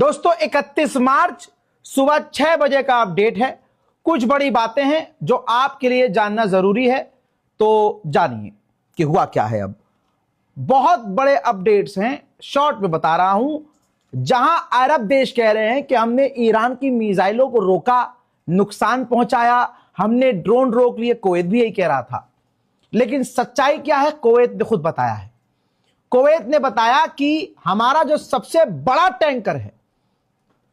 दोस्तों 31 मार्च सुबह 6 बजे का अपडेट है। कुछ बड़ी बातें हैं जो आपके लिए जानना जरूरी है, तो जानिए कि हुआ क्या है। अब बहुत बड़े अपडेट्स हैं, शॉर्ट में बता रहा हूं। जहां अरब देश कह रहे हैं कि हमने ईरान की मिसाइलों को रोका, नुकसान पहुंचाया, हमने ड्रोन रोक लिए, कुवैत भी यही कह रहा था। लेकिन सच्चाई क्या है, कुवैत ने खुद बताया है। कुवैत ने बताया कि हमारा जो सबसे बड़ा टैंकर है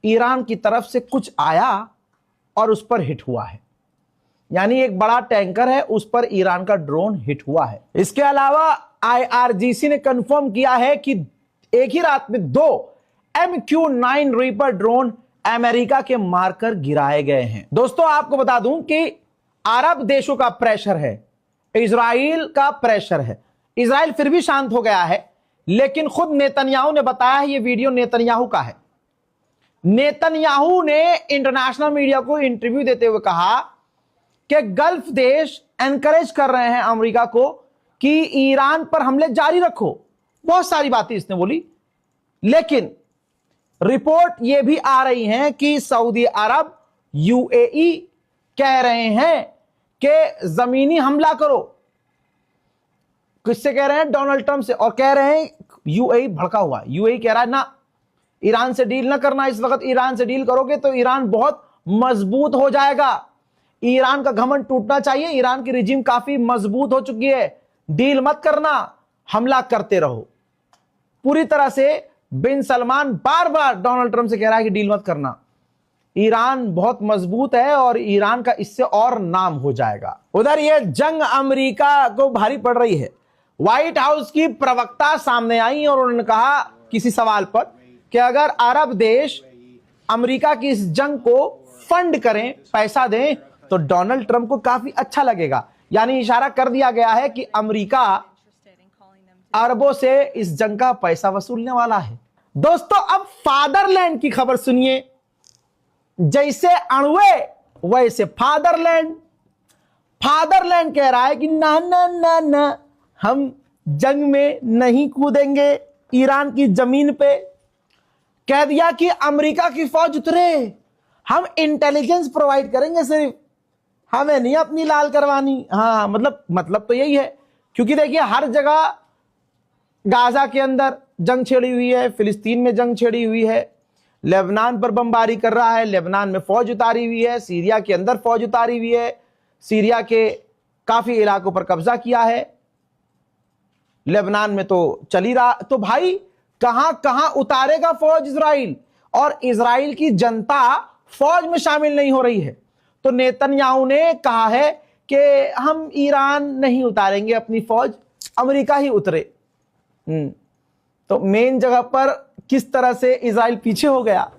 ईरान की तरफ से कुछ आया और उस पर हिट हुआ है। यानी एक बड़ा टैंकर है, उस पर ईरान का ड्रोन हिट हुआ है। इसके अलावा IRGC ने कंफर्म किया है कि एक ही रात में 2 MQ-9 रीपर ड्रोन अमेरिका के मारकर गिराए गए हैं। दोस्तों आपको बता दूं कि अरब देशों का प्रेशर है, इजराइल का प्रेशर है। इजराइल फिर भी शांत हो गया है, लेकिन खुद नेतन्याहू ने बताया है, यह वीडियो नेतन्याहू का है। नेतन्याहू ने इंटरनेशनल मीडिया को इंटरव्यू देते हुए कहा कि गल्फ देश एनकरेज कर रहे हैं अमेरिका को कि ईरान पर हमले जारी रखो। बहुत सारी बातें इसने बोली, लेकिन रिपोर्ट यह भी आ रही है कि सऊदी अरब, UAE कह रहे हैं कि जमीनी हमला करो। किससे कह रहे हैं? डोनाल्ड ट्रंप से। और कह रहे हैं UAE भड़का हुआ। UAE कह रहा है ना, ईरान से डील ना करना, इस वक्त ईरान से डील करोगे तो ईरान बहुत मजबूत हो जाएगा। ईरान का घमंड टूटना चाहिए, ईरान की रिजीम काफी मजबूत हो चुकी है, डील मत करना, हमला करते रहो। पूरी तरह से बिन सलमान बार बार डोनाल्ड ट्रंप से कह रहा है कि डील मत करना, ईरान बहुत मजबूत है और ईरान का इससे और नाम हो जाएगा। उधर यह जंग अमेरिका को भारी पड़ रही है। व्हाइट हाउस की प्रवक्ता सामने आई और उन्होंने कहा किसी सवाल पर कि अगर अरब देश अमेरिका की इस जंग को फंड करें, पैसा दें, तो डोनाल्ड ट्रंप को काफी अच्छा लगेगा। यानी इशारा कर दिया गया है कि अमेरिका अरबों से इस जंग का पैसा वसूलने वाला है। दोस्तों अब फादरलैंड की खबर सुनिए। जैसे अणुए वैसे फादरलैंड। फादरलैंड कह रहा है कि ना ना ना ना, हम जंग में नहीं कूदेंगे ईरान की जमीन पे। कह दिया कि अमेरिका की फौज उतरे, हम इंटेलिजेंस प्रोवाइड करेंगे, सिर्फ हमें नहीं अपनी लाल करवानी। हाँ, मतलब तो यही है, क्योंकि देखिए हर जगह गाजा के अंदर जंग छेड़ी हुई है, फिलिस्तीन में जंग छेड़ी हुई है, लेबनान पर बमबारी कर रहा है, लेबनान में फौज उतारी हुई है, सीरिया के अंदर फौज उतारी हुई है, सीरिया के काफी इलाकों पर कब्जा किया है, लेबनान में तो चली रहा। तो भाई कहां कहां उतारेगा फौज इजराइल, और इजराइल की जनता फौज में शामिल नहीं हो रही है। तो नेतन्याहू ने कहा है कि हम ईरान नहीं उतारेंगे अपनी फौज, अमेरिका ही उतरे। तो मेन जगह पर किस तरह से इजराइल पीछे हो गया।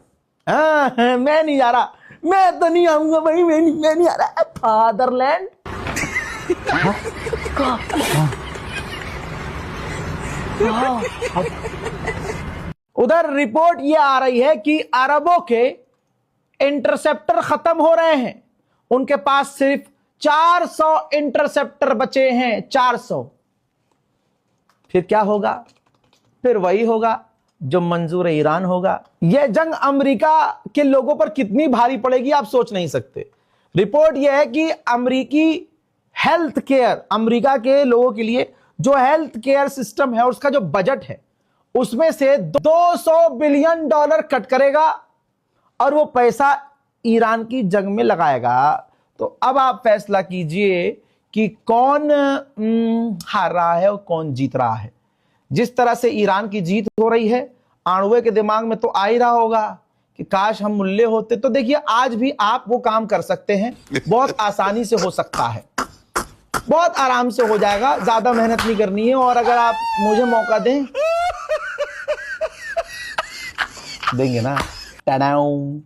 मैं नहीं जा रहा, मैं तो नहीं आऊंगा भाई, मैं नहीं आ रहा। फादरलैंड उधर रिपोर्ट यह आ रही है कि अरबों के इंटरसेप्टर खत्म हो रहे हैं। उनके पास सिर्फ 400 इंटरसेप्टर बचे हैं, 400। फिर क्या होगा? फिर वही होगा जो मंजूर ईरान होगा। यह जंग अमेरिका के लोगों पर कितनी भारी पड़ेगी आप सोच नहीं सकते। रिपोर्ट यह है कि अमेरिकी हेल्थ केयर, अमेरिका के लोगों के लिए जो हेल्थ केयर सिस्टम है उसका जो बजट है उसमें से $200 बिलियन कट करेगा और वो पैसा ईरान की जंग में लगाएगा। तो अब आप फैसला कीजिए कि कौन हार रहा है और कौन जीत रहा है। जिस तरह से ईरान की जीत हो रही है, आणुए के दिमाग में तो आ ही रहा होगा कि काश हम मुल्ले होते। तो देखिए आज भी आप वो काम कर सकते हैं, बहुत आसानी से हो सकता है, बहुत आराम से हो जाएगा, ज्यादा मेहनत नहीं करनी है। और अगर आप मुझे मौका देंगे ना, टाडाऊ।